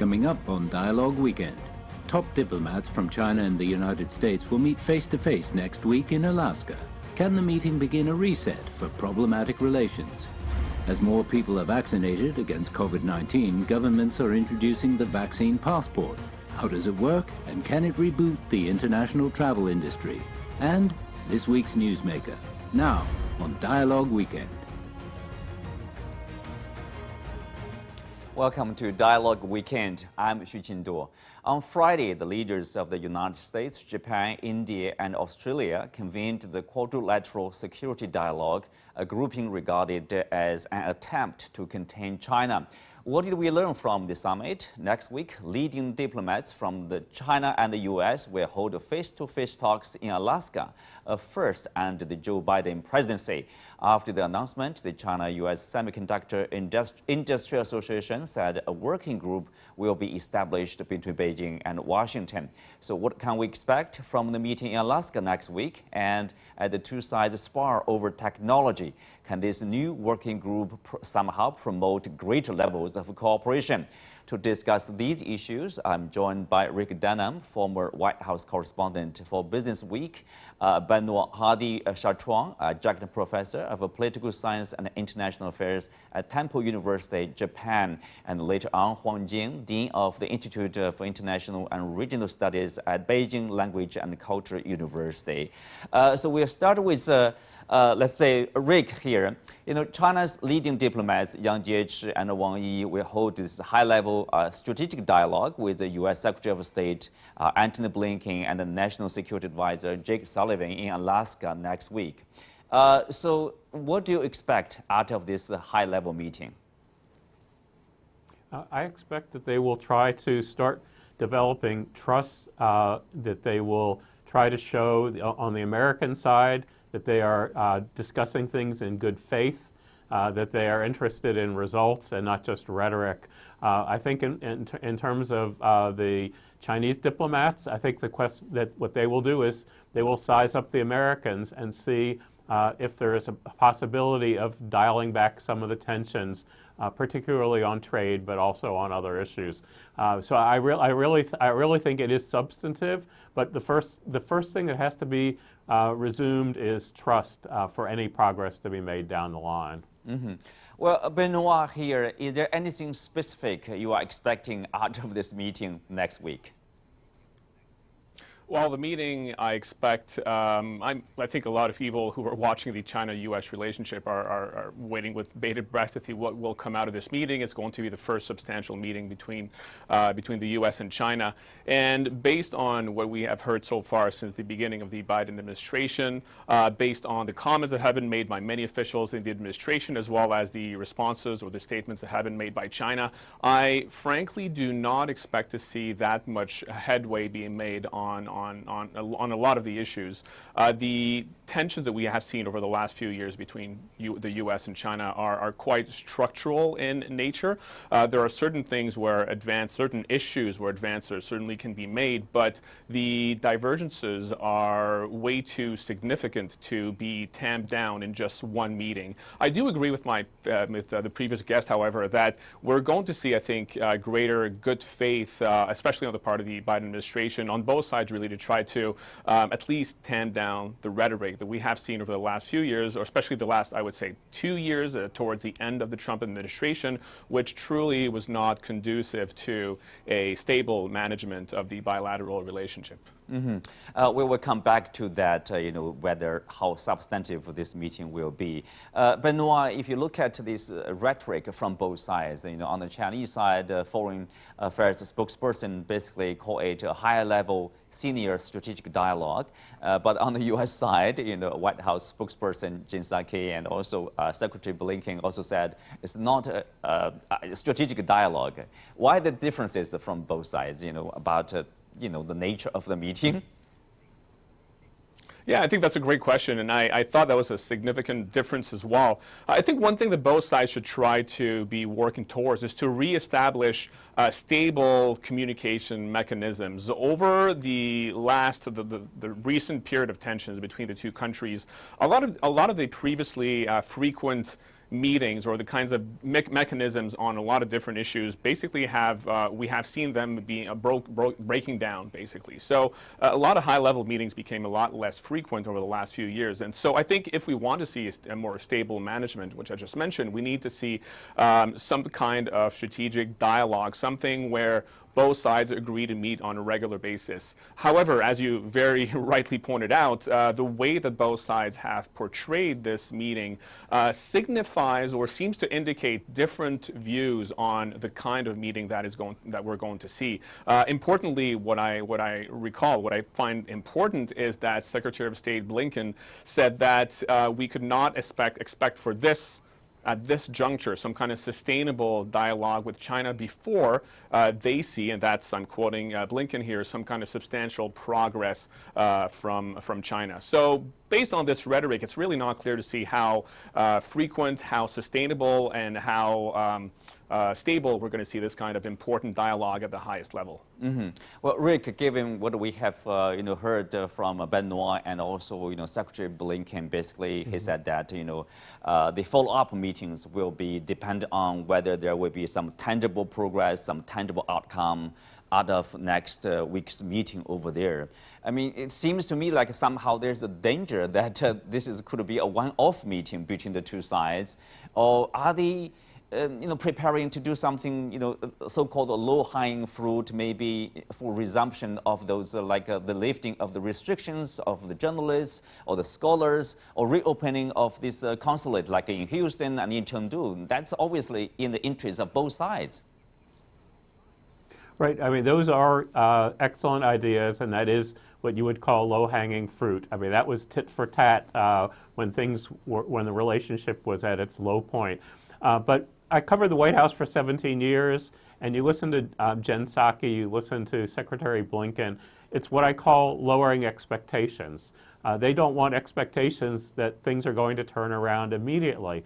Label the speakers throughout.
Speaker 1: coming up on Dialogue Weekend. Top diplomats from China and the United States will meet face-to-face next week in Alaska. Can the meeting begin a reset for problematic relations? As more people are vaccinated against COVID-19, governments are introducing the vaccine passport. How does it work, and can it reboot the international travel industry? And this week's newsmaker, now on Dialogue Weekend.
Speaker 2: Welcome to Dialogue Weekend. I'm Xu Qinduo. On Friday, the leaders of the United States, Japan, India, and Australia convened the Quadrilateral Security Dialogue, a grouping regarded as an attempt to contain China. What did we learn from the summit? Next week, leading diplomats from China and the U.S. will hold face-to-face talks in Alaska, a first under the Joe Biden presidency. After the announcement, the China-U.S. Semiconductor Industry Association said a working group will be established between Beijing and Washington. So what can we expect from the meeting in Alaska next week? And as the two sides spar over technology, can this new working group somehow promote greater levels of cooperation? To discuss these issues, I'm joined by Rick Denham, former White House correspondent for Business Week, Benoit Hardy-Chartrand, adjunct professor of political science and international affairs at Temple University, Japan, and later on Huang Jing, dean of the Institute for International and Regional Studies at Beijing Language and Culture University. So we'll start with let's say, Rick here. China's leading diplomats, Yang Jiechi and Wang Yi, will hold this high-level strategic dialogue with the U.S. Secretary of State, Antony Blinken, and the National Security Advisor, Jake Sullivan, in Alaska next week. So what do you expect out of this high-level meeting?
Speaker 3: I expect that they will try to start developing trust, that they will try to show on the American side that they are discussing things in good faith, that they are interested in results and not just rhetoric. I think in terms of the Chinese diplomats, I think that what they will do is they will size up the Americans and see if there is a possibility of dialing back some of the tensions, particularly on trade, but also on other issues. So I really think it is substantive. But the first thing that has to be resumed is trust for any progress to be made down the line.
Speaker 2: Mm-hmm. Well, Benoit here, is there anything specific you are expecting out of this meeting next week?
Speaker 4: Well, the meeting, I expect, I think a lot of people who are watching the China-U.S. relationship are waiting with bated breath to see what will come out of this meeting. It's going to be the first substantial meeting between the U.S. and China. And based on what we have heard so far since the beginning of the Biden administration, based on the comments that have been made by many officials in the administration, as well as the responses or the statements that have been made by China, I frankly do not expect to see that much headway being made on a lot of the issues. The tensions that we have seen over the last few years between the U.S. and China are quite structural in nature. There are certain things where certain issues where advances certainly can be made, but the divergences are way too significant to be tamped down in just one meeting. I do agree with the previous guest, however, that we're going to see, I think, greater good faith, especially on the part of the Biden administration, on both sides, really, to try to at least tamp down the rhetoric that we have seen over the last few years, or especially the last, I would say, 2 years towards the end of the Trump administration, which truly was not conducive to a stable management of the bilateral relationship.
Speaker 2: Mm-hmm. We will come back to that, how substantive this meeting will be. Benoit, if you look at this rhetoric from both sides, on the Chinese side, Foreign Affairs spokesperson basically call it a higher-level senior strategic dialogue. But on the U.S. side, White House spokesperson Jen Psaki and also Secretary Blinken also said it's not a strategic dialogue. Why the differences from both sides, about the nature of the meeting?
Speaker 4: Yeah, I think that's a great question, and I thought that was a significant difference as well. I think one thing that both sides should try to be working towards is to reestablish stable communication mechanisms. Over the recent period of tensions between the two countries, a lot of the previously frequent meetings or the kinds of mechanisms on a lot of different issues basically we have seen them being breaking down basically. So a lot of high-level meetings became a lot less frequent over the last few years. And so I think if we want to see a more stable management, which I just mentioned, we need to see some kind of strategic dialogue, something where both sides agree to meet on a regular basis. However, as you very rightly pointed out, the way that both sides have portrayed this meeting signifies or seems to indicate different views on the kind of meeting that we're going to see. Importantly, what I find important is that Secretary of State Blinken said that we could not expect for this at this juncture some kind of sustainable dialogue with China before they see, and that's, I'm quoting Blinken here, some kind of substantial progress from China. So based on this rhetoric, it's really not clear to see how frequent, how sustainable, and how stable we're going to see this kind of important dialogue at the highest level.
Speaker 2: Mm-hmm. Well, Rick, given what we have heard from Benoit and also Secretary Blinken, basically he said that the follow-up meetings will be dependent on whether there will be some tangible progress, some tangible outcome out of next week's meeting over there. I mean, it seems to me like somehow there's a danger that could be a one-off meeting between the two sides, or are they preparing to do something, so-called low-hanging fruit, maybe for resumption of those, the lifting of the restrictions of the journalists or the scholars, or reopening of this consulate, like in Houston and in Chengdu. That's obviously in the interest of both sides.
Speaker 3: Right. I mean, those are excellent ideas, and that is what you would call low-hanging fruit. I mean, that was tit for tat when the relationship was at its low point. But I covered the White House for 17 years, and you listen to Jen Psaki, you listen to Secretary Blinken. It's what I call lowering expectations. They don't want expectations that things are going to turn around immediately.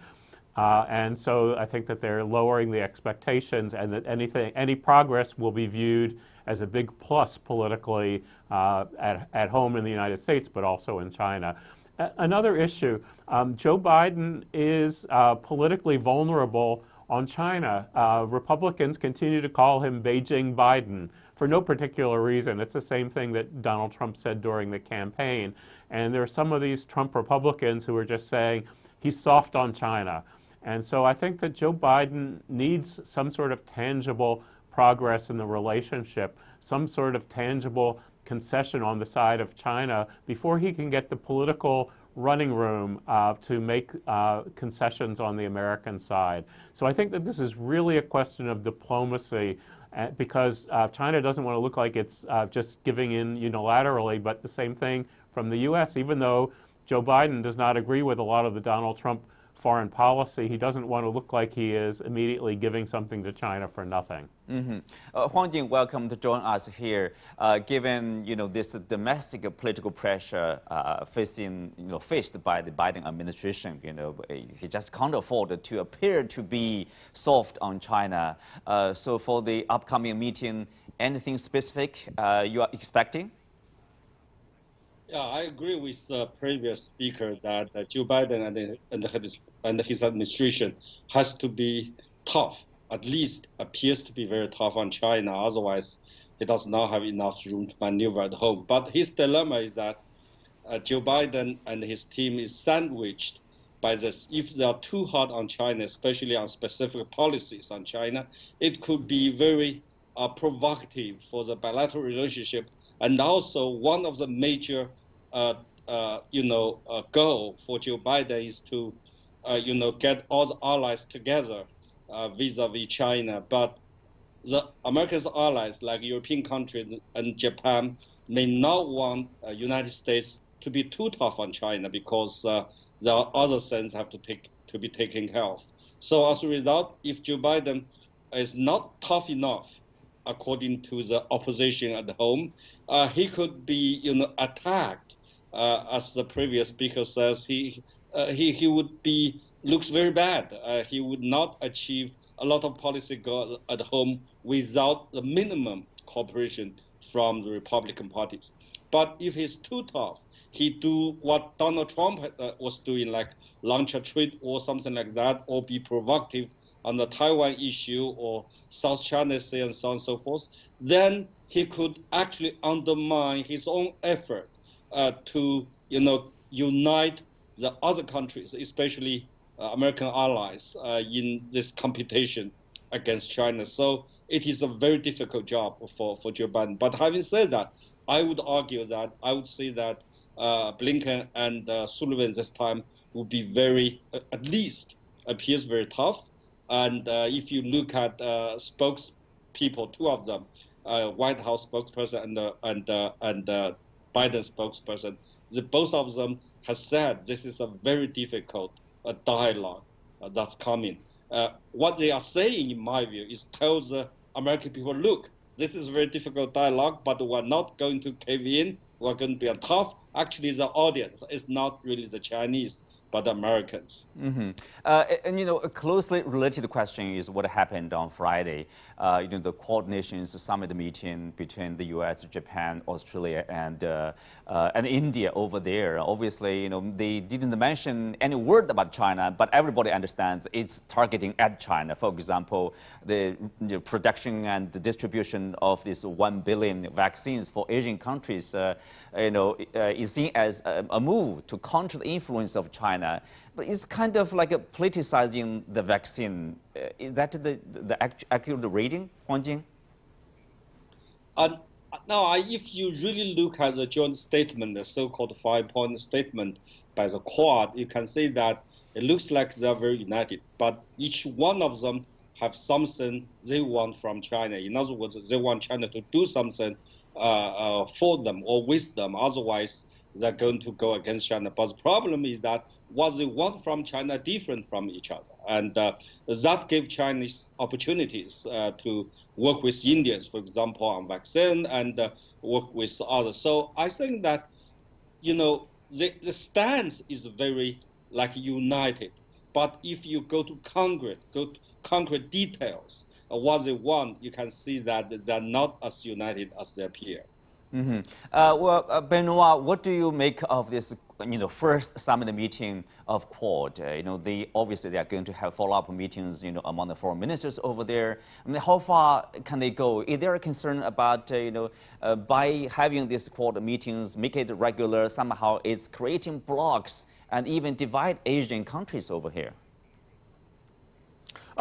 Speaker 3: And so I think that they're lowering the expectations, and that any progress will be viewed as a big plus politically at home in the United States, but also in China. Another issue, Joe Biden is politically vulnerable on China. Republicans continue to call him Beijing Biden for no particular reason. It's the same thing that Donald Trump said during the campaign. And there are some of these Trump Republicans who are just saying he's soft on China. And so I think that Joe Biden needs some sort of tangible progress in the relationship, some sort of tangible concession on the side of China before he can get the political running room to make concessions on the American side. So I think that this is really a question of diplomacy, because China doesn't want to look like it's just giving in unilaterally, but the same thing from the U.S. Even though Joe Biden does not agree with a lot of the Donald Trump foreign policy, he doesn't want to look like he is immediately giving something to China for nothing.
Speaker 2: Mm-hmm. Huang Jing, welcome to join us here. Given this domestic political pressure faced by the Biden administration, he just can't afford to appear to be soft on China. So for the upcoming meeting, anything specific you are expecting?
Speaker 5: Yeah, I agree with the previous speaker that Joe Biden and his administration has to be tough, at least appears to be very tough on China. Otherwise, he does not have enough room to maneuver at home. But his dilemma is that Joe Biden and his team is sandwiched by this. If they are too hard on China, especially on specific policies on China, it could be very provocative for the bilateral relationship. And also, one of the major goal for Joe Biden is to, get all the allies together vis-a-vis China. But the American allies, like European countries and Japan, may not want United States to be too tough on China because there are other things have to be taken care of. So as a result, if Joe Biden is not tough enough, according to the opposition at home, he could be, attacked. As the previous speaker says, he would be looks very bad. He would not achieve a lot of policy goals at home without the minimum cooperation from the Republican parties. But if he's too tough, he do what Donald Trump was doing, like launch a trade or something like that, or be provocative on the Taiwan issue or South China Sea and so on and so forth, then he could actually undermine his own effort to unite the other countries, especially American allies, in this competition against China. So it is a very difficult job for Joe Biden. But having said that, I would say that Blinken and Sullivan this time would be at least appears very tough. And if you look at spokespeople, two of them, White House spokesperson and Biden spokesperson, both of them have said this is a very difficult dialogue that's coming. What they are saying, in my view, is tell the American people, look, this is a very difficult dialogue, but we're not going to cave in. We're going to be tough. Actually, the audience is not really the Chinese, but the Americans.
Speaker 2: Mm-hmm. And a closely related question is what happened on Friday. The Quad Nations Summit meeting between the U.S., Japan, Australia, and India over there. Obviously, they didn't mention any word about China, but everybody understands it's targeting at China. For example, the production and the distribution of these 1 billion vaccines for Asian countries, is seen as a move to counter the influence of China. But it's kind of like politicizing the vaccine. Is that the accurate reading, Huang Jing?
Speaker 5: Now, if you really look at the joint statement, the so-called 5-point statement by the Quad, you can see that it looks like they're very united. But each one of them have something they want from China. In other words, they want China to do something for them or with them. Otherwise, they're going to go against China. But the problem is that what they want from China different from each other. And that gave Chinese opportunities to work with Indians, for example, on vaccine and work with others. So I think that, the stance is very united. But if you go to concrete details of what they want, you can see that they're not as united as they appear.
Speaker 2: Mm-hmm. Benoit, what do you make of this, first summit meeting of Quad? They are going to have follow-up meetings, among the foreign ministers over there. I mean, how far can they go? Is there a concern about, by having these Quad meetings, make it regular, somehow it's creating blocks and even divide Asian countries over here?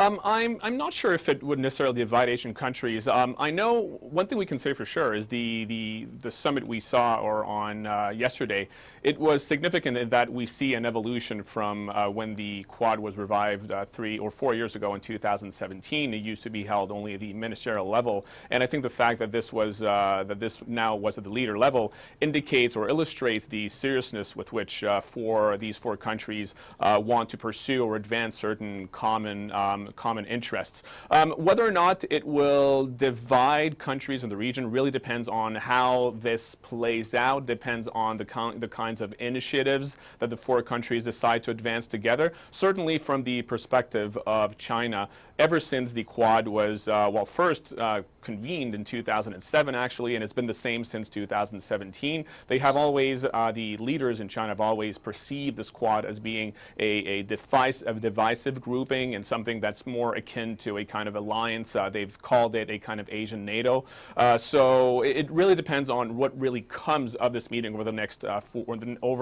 Speaker 4: I'm not sure if it would necessarily divide Asian countries. I know one thing we can say for sure is the summit we saw on yesterday. It was significant in that we see an evolution from when the Quad was revived 3 or 4 years ago in 2017. It used to be held only at the ministerial level, and I think the fact that this now was at the leader level indicates or illustrates the seriousness with which these four countries want to pursue or advance certain common interests. Whether or not it will divide countries in the region really depends on how this plays out, depends on the kinds of initiatives that the four countries decide to advance together. Certainly from the perspective of China, ever since the Quad was, first convened in 2007 actually, and it's been the same since 2017, they have always, the leaders in China have always perceived this Quad as being a divisive grouping and something that's more akin to a kind of alliance. They've called it a kind of Asian NATO. So it really depends on what really comes of this meeting over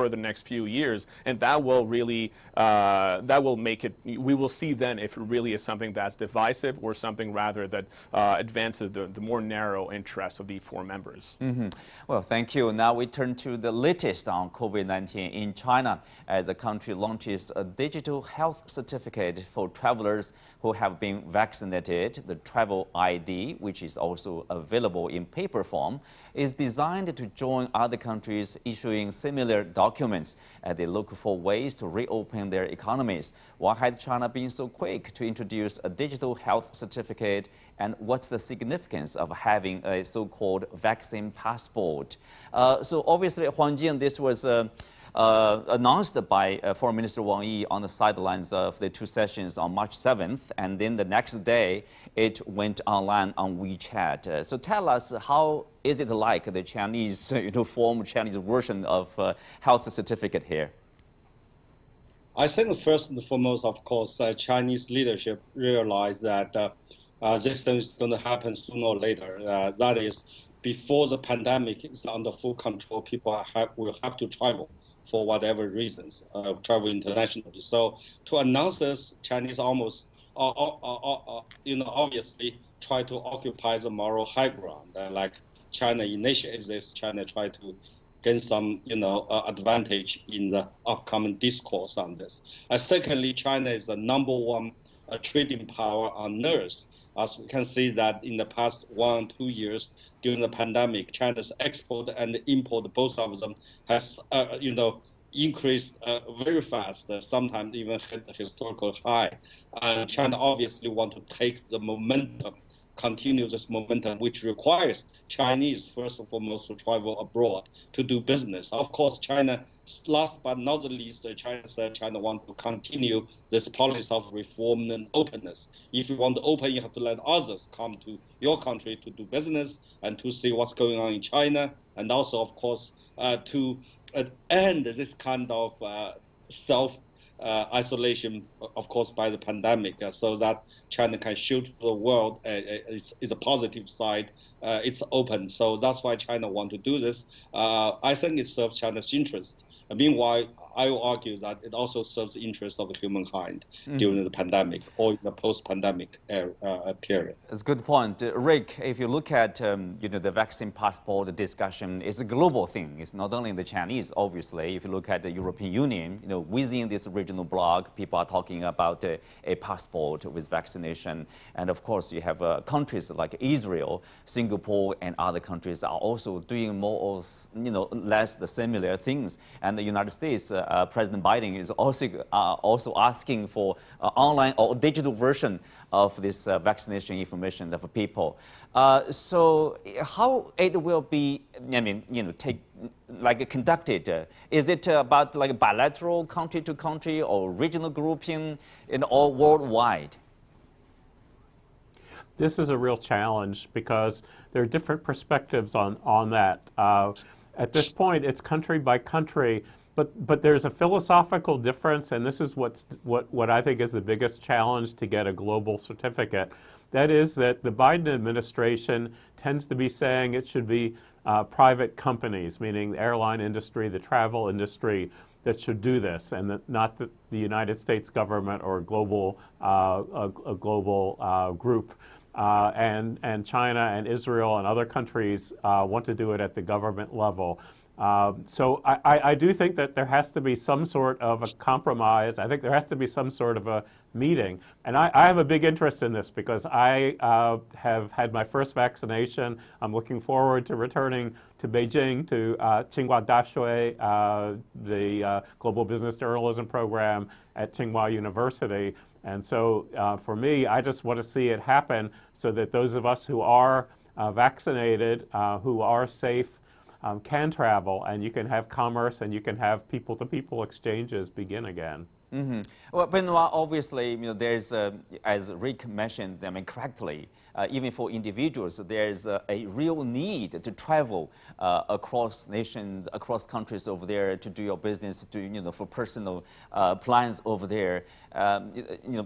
Speaker 4: the next few years, and that will really make it. We will see then if it really is something that's divisive or something rather that advances the more narrow interests of the four members.
Speaker 2: Mm-hmm. Well, thank you. Now we turn to the latest on COVID-19 in China, as the country launches a digital health certificate for travelers who have been vaccinated. The travel ID, which is also available in paper form, is designed to join other countries issuing similar documents as they look for ways to reopen their economies. Why has China been so quick to introduce a digital health certificate, and what's the significance of having a so-called vaccine passport? So obviously, Huang Jing, this was announced by Foreign Minister Wang Yi on the sidelines of the two sessions on March 7th, and then the next day it went online on WeChat. So tell us, how is it like the Chinese, form Chinese version of health certificate here?
Speaker 5: I think first and foremost, of course, Chinese leadership realized that this thing is going to happen sooner or later. That is, before the pandemic is under full control, people will have to travel for whatever reasons, travel internationally. So to announce this, Chinese almost, obviously try to occupy the moral high ground. Like China initiates this, China try to gain some, advantage in the upcoming discourse on this. Secondly, China is the number one trading power on earth. As we can see that in the past 1 or 2 years during the pandemic, China's export and import, both of them, has, increased very fast, sometimes even hit the historical high. And China obviously want to take the momentum, continue this momentum, which requires Chinese, first and foremost, to travel abroad to do business. Of course, China, last but not the least, China said China wants to continue this policy of reform and openness. If you want to open, you have to let others come to your country to do business and to see what's going on in China, and also, of course, to end this kind of self-isolation, of course, by the pandemic, so that China can show to the world it's a positive side, it's open. So that's why China want to do this. I think it serves China's interest. Meanwhile, I will argue that it also serves the interest of the humankind during the pandemic or in the post-pandemic period.
Speaker 2: That's a good point. Rick, if you look at the vaccine passport discussion, it's a global thing. It's not only the Chinese, obviously. If you look at the European Union, within this regional bloc, people are talking about a passport with vaccination. And of course, you have countries like Israel, Singapore, and other countries are also doing more or less the similar things. And the United States, President Biden is also asking for online or digital version of this vaccination information for people. So how it will be, conducted? Is it about like bilateral, country to country, or regional grouping, or worldwide?
Speaker 3: This is a real challenge because there are different perspectives on that. At this point, it's country by country, but there's a philosophical difference, and this is what I think is the biggest challenge to get a global certificate. That is that the Biden administration tends to be saying it should be private companies, meaning the airline industry, the travel industry, that should do this, and that not the United States government or a global group. And China and Israel and other countries want to do it at the government level. So I do think that there has to be some sort of a compromise. I think there has to be some sort of a meeting. And I have a big interest in this because I have had my first vaccination. I'm looking forward to returning to Beijing, to Tsinghua Daxue, the Global Business Journalism program at Tsinghua University. And so for me, I just want to see it happen so that those of us who are vaccinated, who are safe, can travel, and you can have commerce and you can have people-to-people exchanges begin again.
Speaker 2: Mm-hmm. Well, Benoit, obviously, there's, as Rick mentioned, correctly, even for individuals, there's a real need to travel across nations, across countries over there to do your business, to for personal plans over there.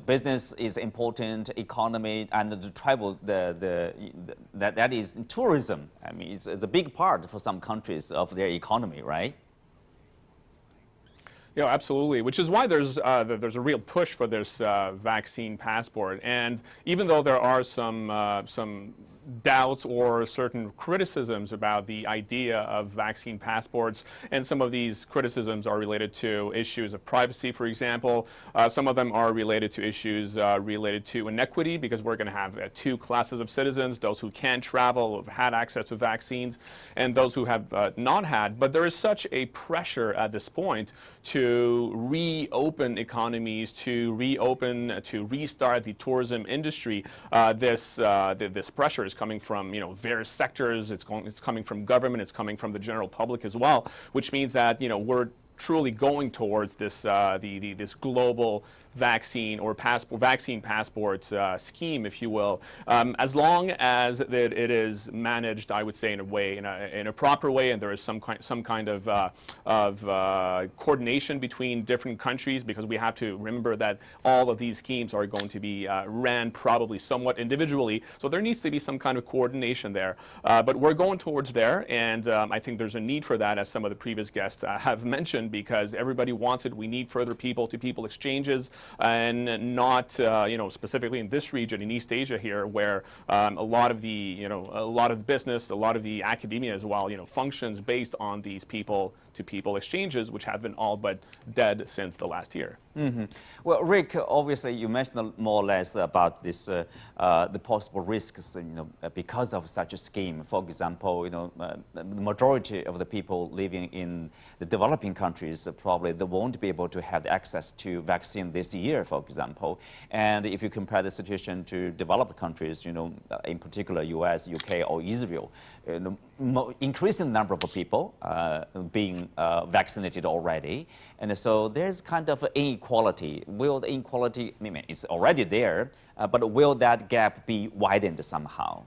Speaker 2: Business is important, economy, and the travel, that is tourism. I mean, it's a big part for some countries of their economy, right?
Speaker 4: Yeah, absolutely. Which is why there's a real push for this vaccine passport. And even though there are some doubts or certain criticisms about the idea of vaccine passports, and some of these criticisms are related to issues of privacy, for example. Some of them are related to issues related to inequity, because we're going to have two classes of citizens: those who can travel, who have had access to vaccines, and those who have not had. But there is such a pressure at this point to reopen economies, to restart the tourism industry. This pressure is coming from various sectors. It's coming from government. It's coming from the general public as well, which means that we're truly going towards this this global vaccine or vaccine passport scheme, if you will, as long as it is managed, I would say, in a proper way, and there is some kind of coordination between different countries, because we have to remember that all of these schemes are going to be ran probably somewhat individually, so there needs to be some kind of coordination there. But we're going towards there, and I think there's a need for that, as some of the previous guests have mentioned, because everybody wants it. We need further people-to-people exchanges, and not specifically in this region, in East Asia here, where a lot of the business, a lot of the academia as well, functions based on these people-to-people exchanges, which have been all but dead since the last year.
Speaker 2: Mm-hmm. Well, Rick, obviously you mentioned more or less about this, the possible risks, because of such a scheme. For example, the majority of the people living in the developing countries probably they won't be able to have access to vaccine this year, for example. And if you compare the situation to developed countries, in particular U.S., UK, or Israel, increasing number of people being vaccinated already, and so there's kind of an inequality. Will the inequality, it's already there, but will that gap be widened somehow?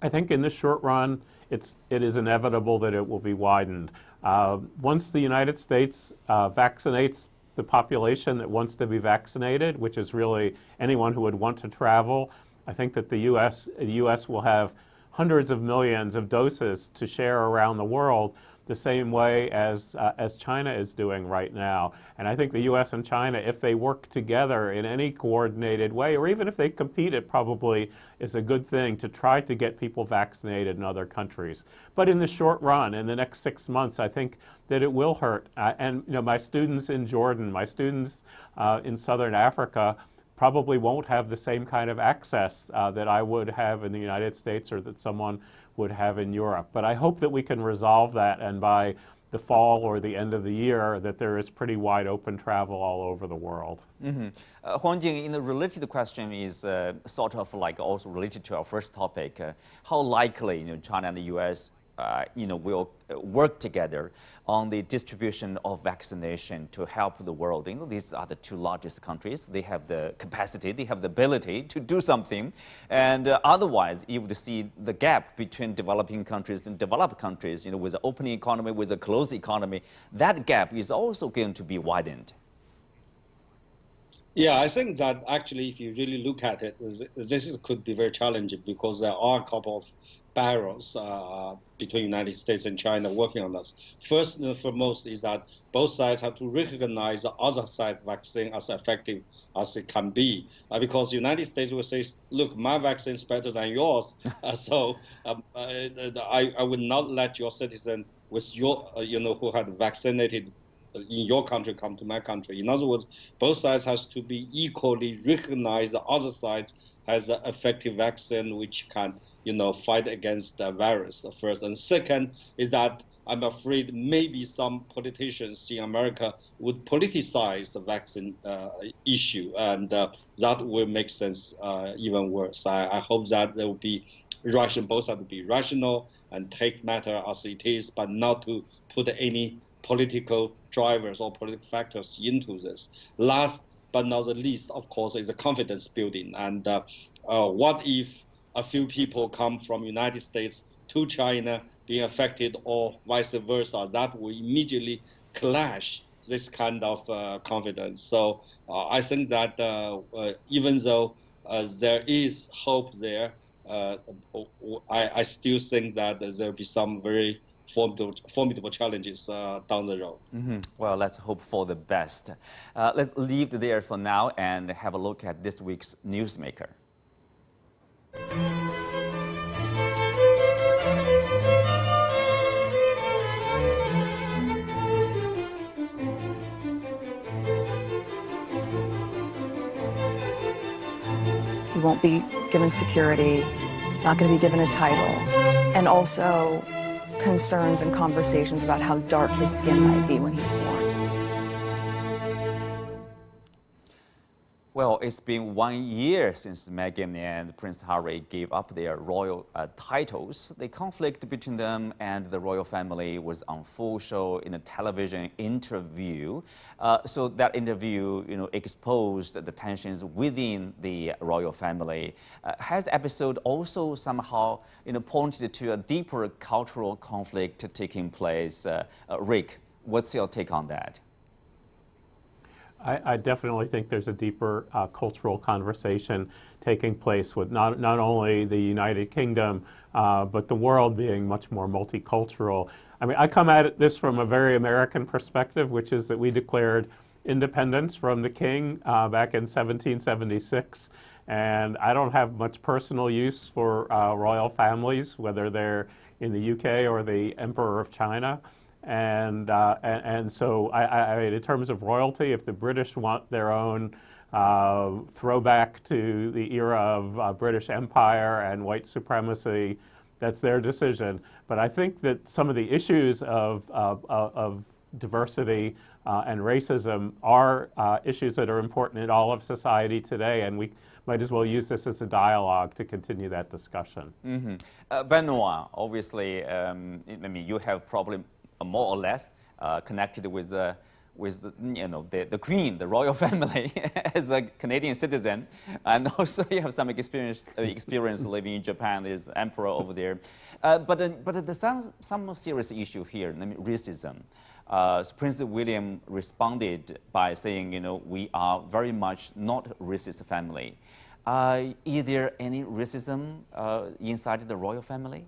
Speaker 3: I think in the short run, it is inevitable that it will be widened. Once the United States vaccinates the population that wants to be vaccinated, which is really anyone who would want to travel, I think that the U.S. will have hundreds of millions of doses to share around the world, the same way as China is doing right now. And I think the U.S. and China, if they work together in any coordinated way, or even if they compete, it probably is a good thing to try to get people vaccinated in other countries. But in the short run, in the next 6 months, I think that it will hurt. And my students in Jordan, my students in Southern Africa, probably won't have the same kind of access that I would have in the United States, or that someone would have in Europe. But I hope that we can resolve that, and by the fall or the end of the year, that there is pretty wide open travel all over the world.
Speaker 2: Mm-hmm. Huang Jing, the related question is sort of like also related to our first topic. How likely China and the U.S. Will work together on the distribution of vaccination to help the world. These are the two largest countries. They have the capacity, they have the ability to do something. And otherwise, you would see the gap between developing countries and developed countries, with an open economy, with a closed economy. That gap is also going to be widened.
Speaker 5: Yeah, I think that actually, if you really look at it, this could be very challenging, because there are a couple of barrels between the United States and China working on this. First and foremost is that both sides have to recognize the other side's vaccine as effective as it can be, because the United States will say, look, my vaccine is better than yours, so I would not let your citizen with your, who had vaccinated in your country come to my country. In other words, both sides has to be equally recognize the other side has an effective vaccine which can fight against the virus first. And second is that I'm afraid maybe some politicians in America would politicize the vaccine issue, and that will make sense even worse. I hope that there will be both have to be rational and take matter as it is, but not to put any political drivers or political factors into this. Last but not the least, of course, is the confidence building. And what if a few people come from United States to China being affected, or vice versa? That will immediately clash this kind of confidence. So I think that even though there is hope there, I still think that there will be some very formidable challenges down the road.
Speaker 2: Mm-hmm. Well, let's hope for the best. Let's leave it there for now and have a look at this week's Newsmaker.
Speaker 6: He won't be given security. He's not going to be given a title. And also concerns and conversations about how dark his skin might be when he's born.
Speaker 2: Well, it's been 1 year since Meghan and Prince Harry gave up their royal titles. The conflict between them and the royal family was on full show in a television interview. So that interview, exposed the tensions within the royal family. Has the episode also somehow, pointed to a deeper cultural conflict taking place? Rick, what's your take on that?
Speaker 3: I definitely think there's a deeper cultural conversation taking place with not only the United Kingdom, but the world being much more multicultural. I mean, I come at this from a very American perspective, which is that we declared independence from the king back in 1776. And I don't have much personal use for royal families, whether they're in the UK or the Emperor of China. And so in terms of royalty, if the British want their own throwback to the era of British Empire and white supremacy, that's their decision. But I think that some of the issues of diversity and racism are issues that are important in all of society today, and we might as well use this as a dialogue to continue that discussion.
Speaker 2: Mm-hmm. Benoit, obviously, you have probably more or less connected with the Queen, the royal family, as a Canadian citizen, and also you have some experience living in Japan. There's emperor over there, but there's some serious issue here. Racism. So Prince William responded by saying, we are very much not a racist family. Is there any racism inside the royal family?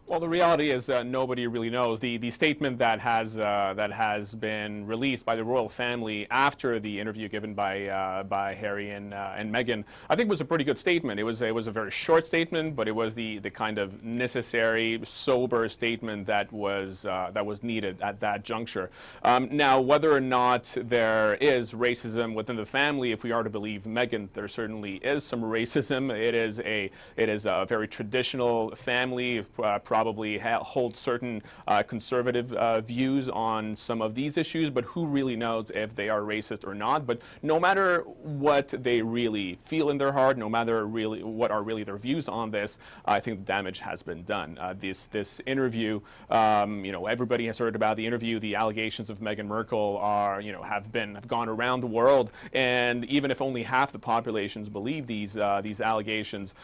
Speaker 4: Well, the reality is nobody really knows. The statement that has been released by the royal family after the interview given by Harry and Meghan, I think was a pretty good statement. It was a very short statement, but it was the kind of necessary, sober statement that was needed at that juncture. Now, whether or not there is racism within the family, if we are to believe Meghan, there certainly is some racism. It is a very traditional family. Probably hold certain conservative views on some of these issues, but who really knows if they are racist or not? But no matter what they really feel in their heart, no matter really what are really their views on this, I think the damage has been done. This interview, everybody has heard about the interview. The allegations of Meghan Markle are, have gone around the world, and even if only half the populations believe these allegations,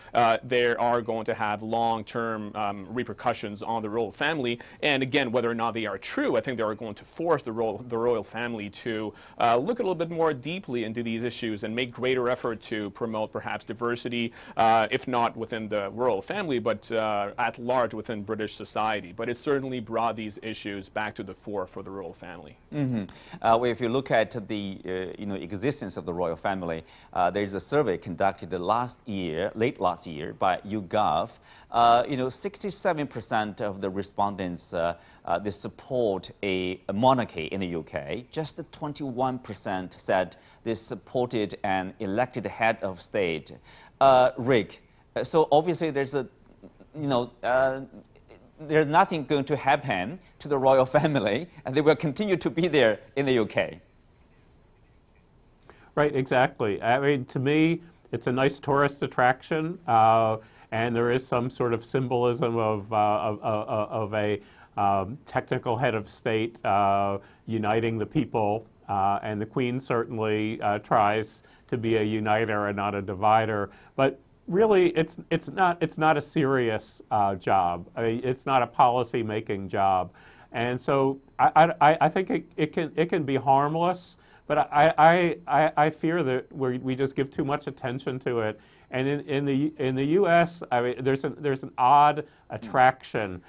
Speaker 4: they are going to have long-term repercussions on the royal family. And again, whether or not they are true, I think they are going to force the royal family to look a little bit more deeply into these issues and make greater effort to promote perhaps diversity, if not within the royal family, but at large within British society. But it certainly brought these issues back to the fore for the royal family.
Speaker 2: Mm-hmm. Well, if you look at the existence of the royal family, there is a survey conducted late last year by YouGov. 67% of the respondents they support a monarchy in the UK. Just 21% said they supported an elected head of state. Rick, so obviously there's there's nothing going to happen to the royal family, and they will continue to be there in the UK. Right,
Speaker 3: exactly. I mean, to me, it's a nice tourist attraction. And there is some sort of symbolism of a technical head of state uniting the people, and the Queen certainly tries to be a uniter and not a divider. But really, it's not a serious job. I mean, it's not a policy-making job, and so I think it can be harmless. But I fear that we just give too much attention to it. And in the U.S., I mean, there's an odd attraction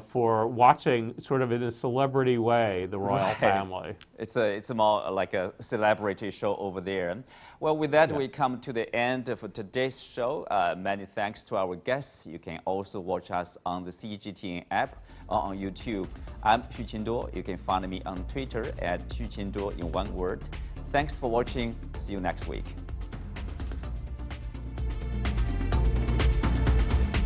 Speaker 3: for watching, sort of in a celebrity way, the royal family.
Speaker 2: It's more like a celebrity show over there. Well, with that, we come to the end of today's show. Many thanks to our guests. You can also watch us on the CGTN app or on YouTube. I'm Xu Qinduo. You can find me on Twitter at Xu Qinduo in one word. Thanks for watching. See you next week.